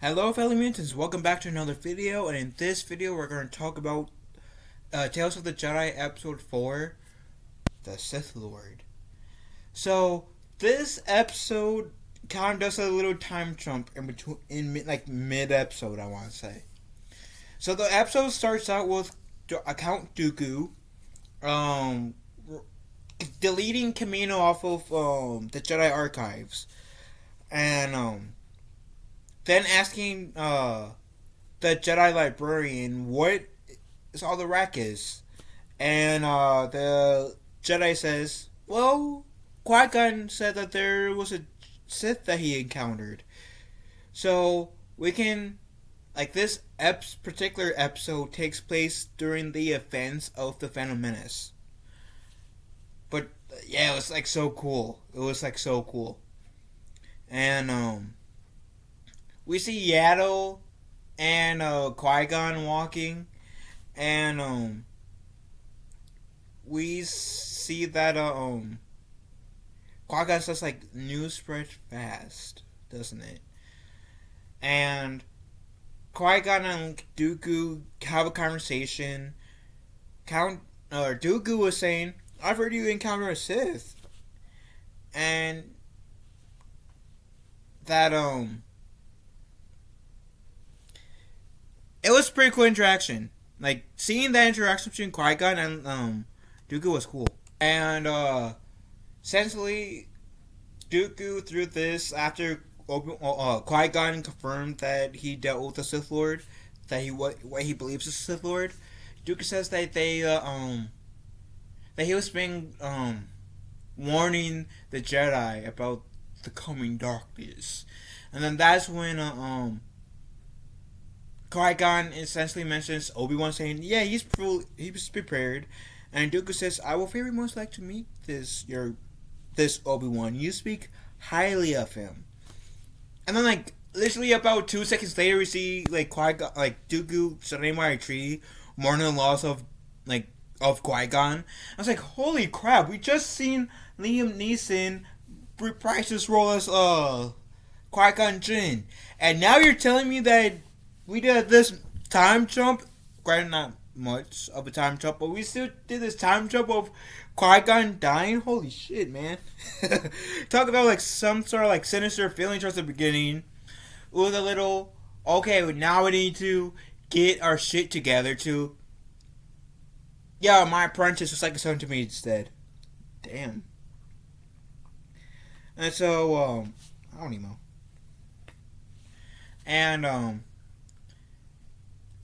Hello fellow mutants, welcome back to another video, and in this video we're going to talk about Tales of the Jedi Episode 4, The Sith Lord. So, this episode kind of does a little time jump in between, mid-episode, I want to say. So the episode starts out with Count Dooku, um, deleting Kamino off of the Jedi archives, and then asking the Jedi librarian what is all the racket, and the Jedi says, "Well, Qui-Gon said that there was a Sith that he encountered, so we can." Like this particular episode takes place during the events of the Phantom Menace, but yeah, it was like so cool. It was like so cool, and we see Yaddle and Qui-Gon walking, and we see that Qui-Gon says like news spreads fast, doesn't it? And Qui-Gon and Dooku have a conversation. Dooku was saying, "I've heard you encounter a Sith," and that it was a pretty cool interaction. Like seeing that interaction between Qui-Gon and Dooku was cool. And essentially, Dooku through this after Qui-Gon confirmed that he dealt with the Sith Lord, that what he believes is the Sith Lord. Dooku says that that he was being warning the Jedi about the coming darkness, and then that's when Qui-Gon essentially mentions Obi-Wan saying, "Yeah, he's prepared," and Dooku says, "I will very much like to meet this Obi-Wan. You speak highly of him." And then like literally about 2 seconds later, we see like Qui-Gon, like Dooku sitting by a tree, mourning the loss of Qui-Gon. I was like, holy crap! We just seen Liam Neeson reprise his role as Qui-Gon Jinn, and now you're telling me that we did this time jump. Granted, not much of a time jump, but we still did this time jump of Qui-Gon dying. Holy shit, man! Talk about like some sort of like sinister feeling towards the beginning. With a little, okay, now we need to get our shit together to. Yeah, my apprentice was like a son to me instead. Damn. And so, I don't even know. And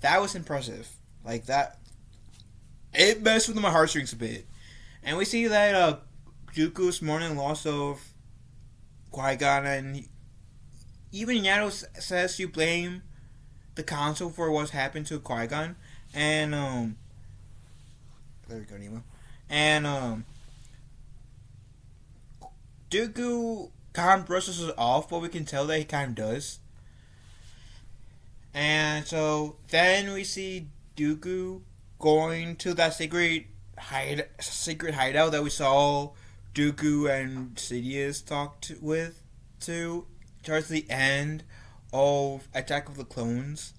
that was impressive. Like that, it messed with my heartstrings a bit. And we see that Dooku's mourning loss of Qui-Gon, and even Yaddle says you blame the council for what's happened to Qui-Gon, and there we go, Nemo. And Dooku kind of brushes it off, but we can tell that he kind of does. And so then we see Dooku going to that secret hideout that we saw Dooku and Sidious with towards the end of Attack of the Clones.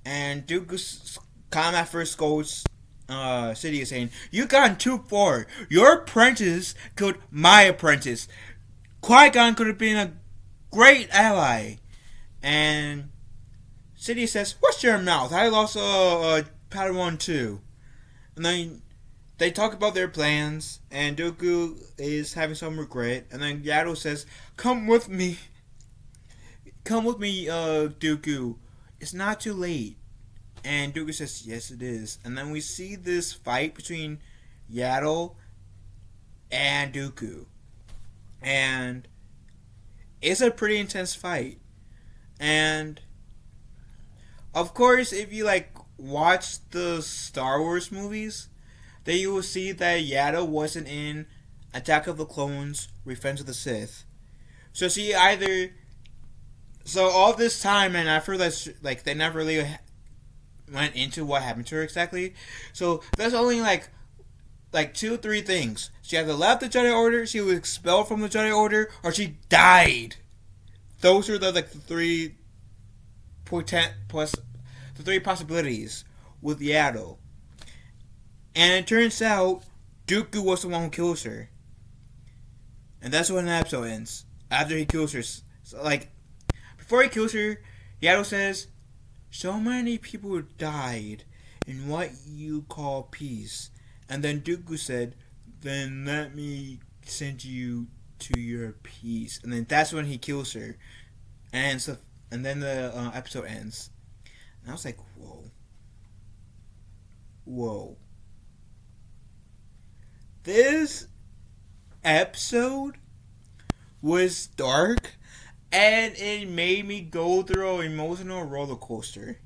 And Dooku kind of at first scolds Sidious, saying, "You gone too far. Your apprentice killed my apprentice. Qui-Gon could have been a great ally." And Sidious says, "Watch your mouth. I lost a Padawan too." And then they talk about their plans, and Dooku is having some regret. And then Yaddle says, "Come with me. Come with me, Dooku. It's not too late." And Dooku says, "Yes, it is." And then we see this fight between Yaddle and Dooku. And it's a pretty intense fight. And of course, if you like watch the Star Wars movies, then you will see that Yaddle wasn't in Attack of the Clones, Revenge of the Sith. So all this time, and after that, like they never really went into what happened to her exactly. So there's only like 2-3 things. She either left the Jedi Order, she was expelled from the Jedi Order, or she died. Those are the three the three possibilities with Yaddle. And it turns out Dooku was the one who kills her. And that's when the episode ends. After he kills her. So, before he kills her, Yaddle says, "So many people died in what you call peace." And then Dooku said, "Then let me send you to your peace." And then that's when he kills her. And then the episode ends. And I was like, whoa. Whoa. This episode was dark, and it made me go through an emotional roller coaster.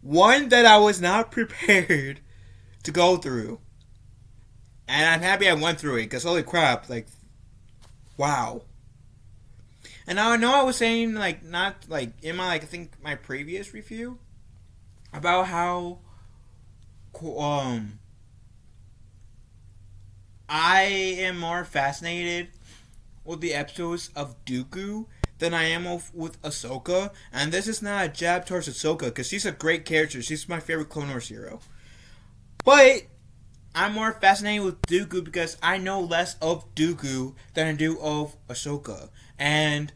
One that I was not prepared to go through. And I'm happy I went through it, because holy crap, wow. And now I know I was saying, not, in my, I think my previous review, about how, I am more fascinated with the episodes of Dooku than I am with Ahsoka. And this is not a jab towards Ahsoka, because she's a great character. She's my favorite Clone Wars hero. But I'm more fascinated with Dooku because I know less of Dooku than I do of Ahsoka. And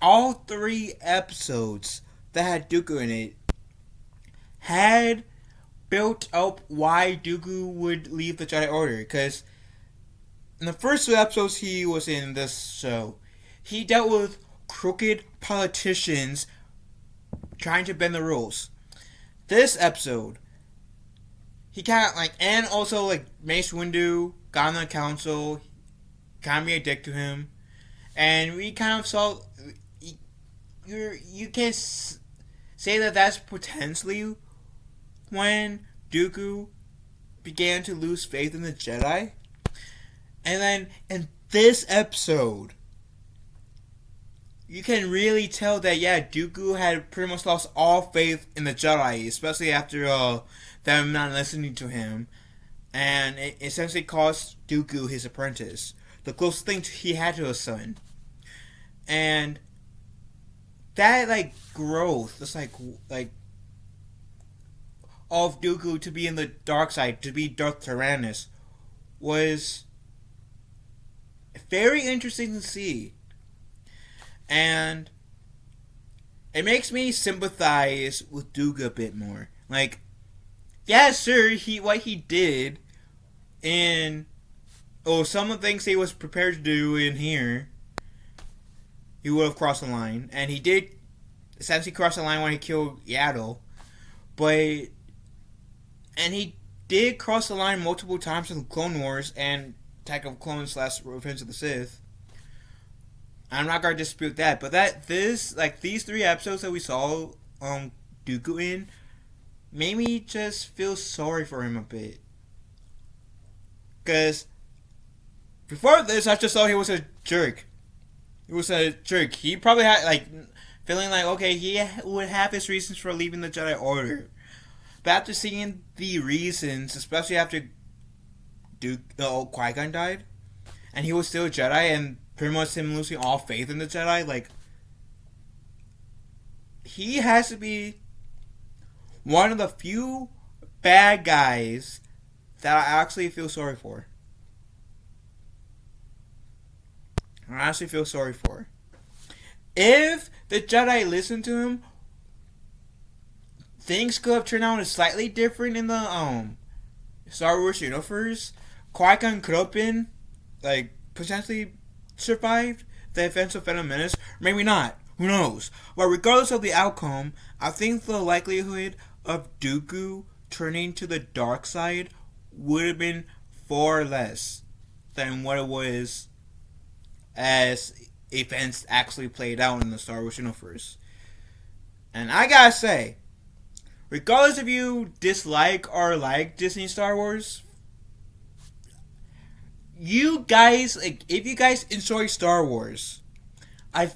all 3 episodes that had Dooku in it had built up why Dooku would leave the Jedi Order. Because in the first 2 episodes he was in this show, he dealt with crooked politicians trying to bend the rules. This episode, he kind of and also Mace Windu got on the council, kind of be a dick to him, and we kind of saw. You can say that that's potentially when Dooku began to lose faith in the Jedi, and then in this episode, you can really tell that Dooku had pretty much lost all faith in the Jedi, especially after them not listening to him, and it essentially cost Dooku his apprentice, the closest thing he had to a son. And that growth, just of Dooku to be in the dark side, to be Darth Tyrannus, was very interesting to see. And it makes me sympathize with Dooku a bit more. Sure, what he did in some of the things he was prepared to do in here, he would have crossed the line. And he did essentially cross the line when he killed Yaddle. And he did cross the line multiple times in Clone Wars and Attack of Clones / Revenge of the Sith. I'm not going to dispute that. But these 3 episodes that we saw Dooku in made me just feel sorry for him a bit. Because before this, I just thought he was a jerk. He was a jerk. He probably had, feeling okay, he would have his reasons for leaving the Jedi Order. But after seeing the reasons, especially after Qui-Gon died, and he was still a Jedi, and pretty much him losing all faith in the Jedi, he has to be one of the few bad guys that I actually feel sorry for. I actually feel sorry for. If the Jedi listened to him, things could have turned out slightly different in the Star Wars universe. Qui-Gon could have been potentially survived the events of Phantom Menace. Or maybe not. Who knows? But regardless of the outcome, I think the likelihood of Dooku turning to the dark side would have been far less than what it was as events actually played out in the Star Wars universe. And I gotta say, regardless if you dislike or like Disney Star Wars, you guys, if you guys enjoy Star Wars, if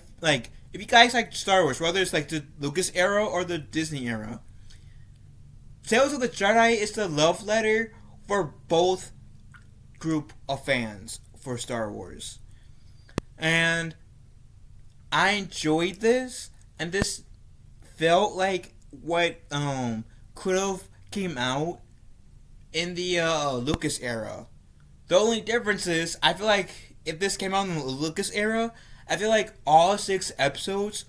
you guys like Star Wars, whether it's the Lucas era or the Disney era, Tales of the Jedi is the love letter for both group of fans for Star Wars. And I enjoyed this, and this felt like what could have came out in the Lucas era. The only difference is, I feel like if this came out in the Lucas era, I feel like all 6 episodes,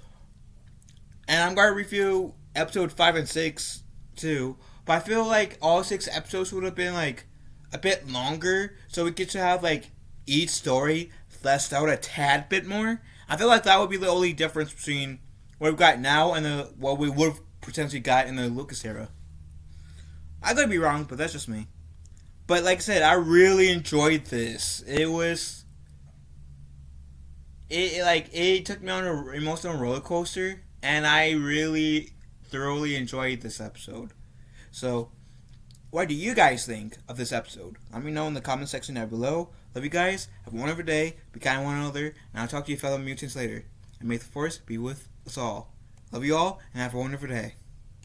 and I'm gonna review episode 5 and 6 too, but I feel like all 6 episodes would have been like a bit longer, so we get to have like each story fleshed out a tad bit more. I feel like that would be the only difference between what we've got now and what we would have potentially got in the Lucas era. I could be wrong, but that's just me. But like I said, I really enjoyed this. It took me on an emotional roller coaster, and I really thoroughly enjoyed this episode. So, what do you guys think of this episode? Let me know in the comment section down below. Love you guys. Have a wonderful day. Be kind to one another, and I'll talk to you fellow mutants later. And may the force be with us all. Love you all, and have a wonderful day.